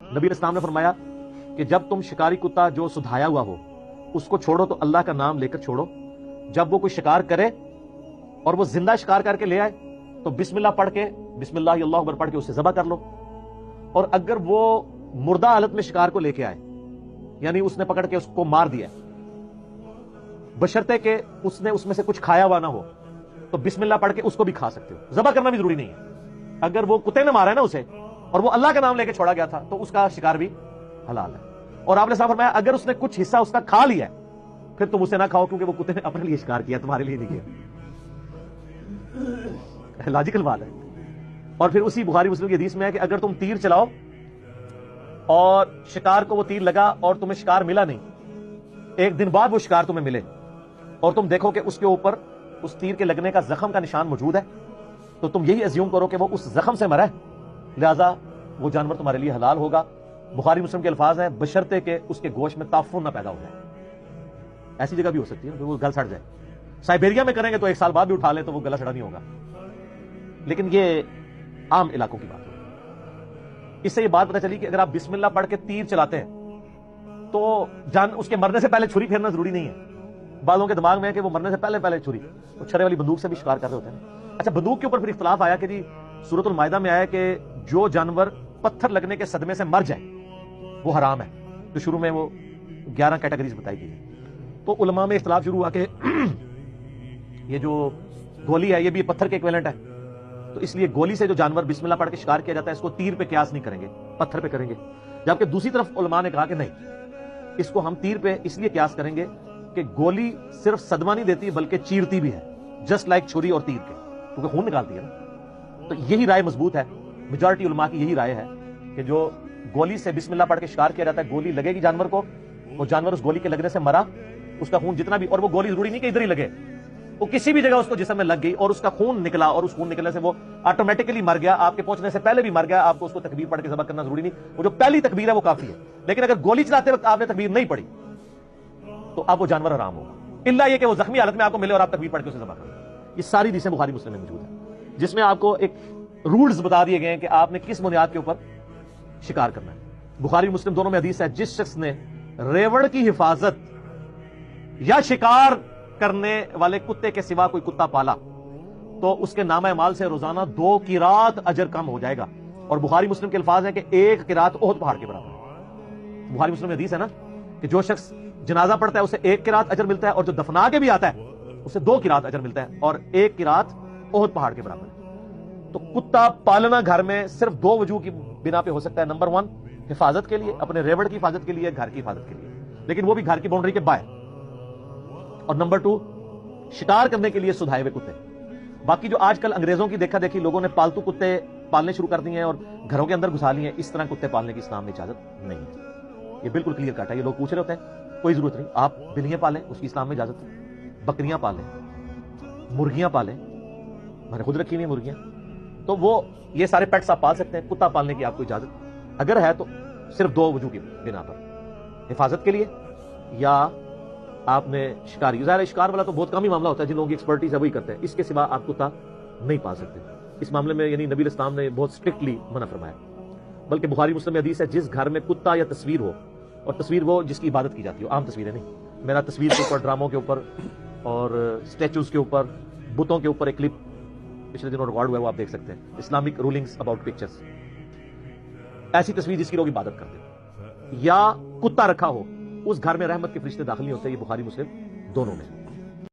نبی علیہ السلام نے فرمایا کہ جب تم شکاری کتا جو سدھایا ہوا ہو اس کو چھوڑو تو اللہ کا نام لے کر چھوڑو، جب وہ کوئی شکار کرے اور وہ زندہ شکار کر کے لے آئے تو بسم اللہ پڑھ کے، بسم اللہ اللہ اکبر پڑھ کے اسے ذبح کر لو، اور اگر وہ مردہ حالت میں شکار کو لے کے آئے، یعنی اس نے پکڑ کے اس کو مار دیا، بشرطے کہ اس نے اس میں سے کچھ کھایا ہوا نہ ہو، تو بسم اللہ پڑھ کے اس کو بھی کھا سکتے ہو، ذبح کرنا بھی ضروری نہیں ہے۔ اگر وہ کتے نے مارا ہے نا اسے اور وہ اللہ کا نام لے کے چھوڑا گیا تھا تو اس کا شکار بھی حلال ہے۔ اور آپ نے صاحب فرمایا اگر اس نے کچھ حصہ اس کا کھا لیا ہے پھر تم اسے نہ کھاؤ، کیونکہ وہ کتے نے اپنے لیے شکار کیا، تمہارے لیے نہیں کیا۔ لاجیکل بات ہے۔ اور پھر اسی بخاری مسلم کی حدیث میں ہے کہ اگر تم تیر چلاؤ اور شکار کو وہ تیر لگا اور تمہیں شکار ملا نہیں، ایک دن بعد وہ شکار تمہیں ملے اور تم دیکھو کہ اس کے اوپر اس تیر کے لگنے کا زخم کا نشان موجود ہے، تو تم یہی ازیوم کرو کہ وہ اس زخم سے مرا ہے، لہذا وہ جانور تمہارے لیے حلال ہوگا۔ بخاری مسلم کے الفاظ ہیں بشرطے کہ اس کے گوشت میں تعفن نہ پیدا ہو جائے۔ ایسی جگہ بھی ہو سکتی ہے کہ وہ گل سڑ جائے، سائبیریا میں کریں گے تو 1 سال بعد بھی اٹھا لیں تو وہ گلا سڑا نہیں ہوگا، لیکن یہ عام علاقوں کی بات ہے۔ اس سے یہ بات پتہ چلی کہ اگر آپ بسم اللہ پڑھ کے تیر چلاتے ہیں تو اس کے مرنے سے پہلے چھری پھیرنا ضروری نہیں ہے۔ بعضوں کے دماغ میں ہے کہ وہ مرنے سے پہلے چھری، وہ چھرے والی بندوق سے بھی شکار کر رہے ہوتے ہیں۔ اچھا، بندوق کے اوپر پھر اختلاف آیا کہ جی سورۃ المائدہ میں آیا کہ جو جانور پتھر لگنے کے صدمے سے مر جائے وہ حرام ہے، تو شروع میں وہ 11 کیٹیگریز بتائی گئی ہیں۔ تو علماء میں اختلاف شروع ہوا کہ یہ جو گولی ہے یہ بھی پتھر کے ایکویلنٹ ہے، تو اس لیے گولی سے جو جانور بسم اللہ پڑھ کے شکار کیا جاتا ہے اس کو تیر پہ قیاس نہیں کریں گے، پتھر پہ کریں گے۔ جبکہ دوسری طرف علماء نے کہا کہ نہیں، اس کو ہم تیر پہ اس لیے قیاس کریں گے کہ گولی صرف صدمہ نہیں دیتی بلکہ چیرتی بھی ہے، جسٹ لائک چھری اور تیر کے، کیونکہ خون نکالتی ہے نا۔ تو یہی رائے مضبوط ہے، میجورٹی علماء کی یہی رائے ہے کہ جو گولی سے بسم اللہ پڑھ کے شکار کیا جاتا ہے، گولی لگے گی جانور کو، وہ جانور اس گولی کے لگنے سے مرا، اس کا خون جتنا بھی، اور وہ گولی ضروری نہیں کہ ادھر ہی لگے، وہ کسی بھی جگہ اس کو جسم میں لگ گئی اور اس کا خون نکلا اور اس خون نکلنے سے وہ آٹومیٹکلی مر گیا، آپ کے پہنچنے سے پہلے بھی مر گیا، آپ کو اس کو تکبیر پڑھ کے ذبح کرنا ضروری نہیں، وہ جو پہلی تکبیر ہے وہ کافی ہے۔ لیکن اگر گولی چلاتے وقت آپ نے تکبیر نہیں پڑھی تو اب وہ جانور حرام ہوگا، الا یہ کہ وہ زخمی حالت میں آپ کو ملے اور آپ تکبیر پڑھ کے اسے ذبح کریں۔ یہ ساری حدیثیں بخاری مسلم میں موجود ہیں جس میں آپ کو ایک رولز بتا دیے گئے ہیں کہ آپ نے کس بنیاد کے اوپر شکار کرنا ہے۔ بخاری مسلم دونوں میں حدیث ہے جس شخص نے ریوڑ کی حفاظت یا شکار کرنے والے کتے کے سوا کوئی کتا پالا تو اس کے نامہ اعمال سے روزانہ 2 قرات اجر کم ہو جائے گا۔ اور بخاری مسلم کے الفاظ ہیں کہ 1 قرات احد پہاڑ کے برابر ہے۔ بخاری مسلم میں حدیث ہے نا کہ جو شخص جنازہ پڑھتا ہے اسے 1 قرات اجر ملتا ہے، اور جو دفنا کے بھی آتا ہے اسے 2 قرات اجر ملتا ہے، اور 1 قرات احد پہاڑ کے برابر ہے۔ تو کتا پالنا گھر میں صرف 2 وجوہ کی بنا پہ ہو سکتا ہے۔ نمبر 1 حفاظت کے لیے، اپنے ریوڑ کی حفاظت کے لیے، گھر کی حفاظت کے لیے، لیکن وہ بھی گھر کی باؤنڈری کے باہر، اور نمبر 2 شکار کرنے کے لیے سدھائے ہوئے کتے۔ باقی جو آج کل انگریزوں کی دیکھا دیکھی لوگوں نے پالتو کتے پالنے شروع کر دیے ہیں اور گھروں کے اندر گھسا لیے ہیں، اس طرح کتے پالنے کی اسلام میں اجازت نہیں ہے۔ یہ بالکل کلیئر کٹ ہے۔ یہ لوگ پوچھ رہے ہوتے ہیں، کوئی ضرورت نہیں، آپ بلیاں پالیں، اس کی اسلام میں اجازت ہے، بکریاں پالیں، مرغیاں پالیں، میں نے خود رکھی ہوئی ہیں مرغیاں، تو وہ یہ سارے پیٹس آپ پال سکتے ہیں۔ کتا پالنے کی آپ کو اجازت اگر ہے تو صرف 2 وجوہ کی بنا پر، حفاظت کے لیے یا آپ نے شکاری۔ ظاہر شکار والا تو بہت کم ہی معاملہ ہوتا ہے، جن لوگوں کی ایکسپرٹیز ہے وہی کرتے ہیں، اس کے سوا آپ کتا نہیں پال سکتے۔ اس معاملے میں یعنی نبی اسلام نے بہت اسٹرکٹلی منع فرمایا۔ بلکہ بخاری مسلم میں حدیث ہے جس گھر میں کتا یا تصویر ہو، اور تصویر وہ جس کی عبادت کی جاتی ہو، عام تصویریں نہیں، میرا تصویر کے اوپر، ڈراموں کے اوپر اور اسٹیچوز کے اوپر، بتوں کے اوپر ایک کلپ پچھلے دنوں ریکارڈ ہوا ہے، وہ آپ دیکھ سکتے ہیں، اسلامک رولنگز اباؤٹ پکچرز، ایسی تصویر جس کی لوگ عبادت کرتے ہیں، یا کتا رکھا ہو، اس گھر میں رحمت کے فرشتے داخل نہیں ہوتے۔ یہ بخاری مسلم دونوں میں۔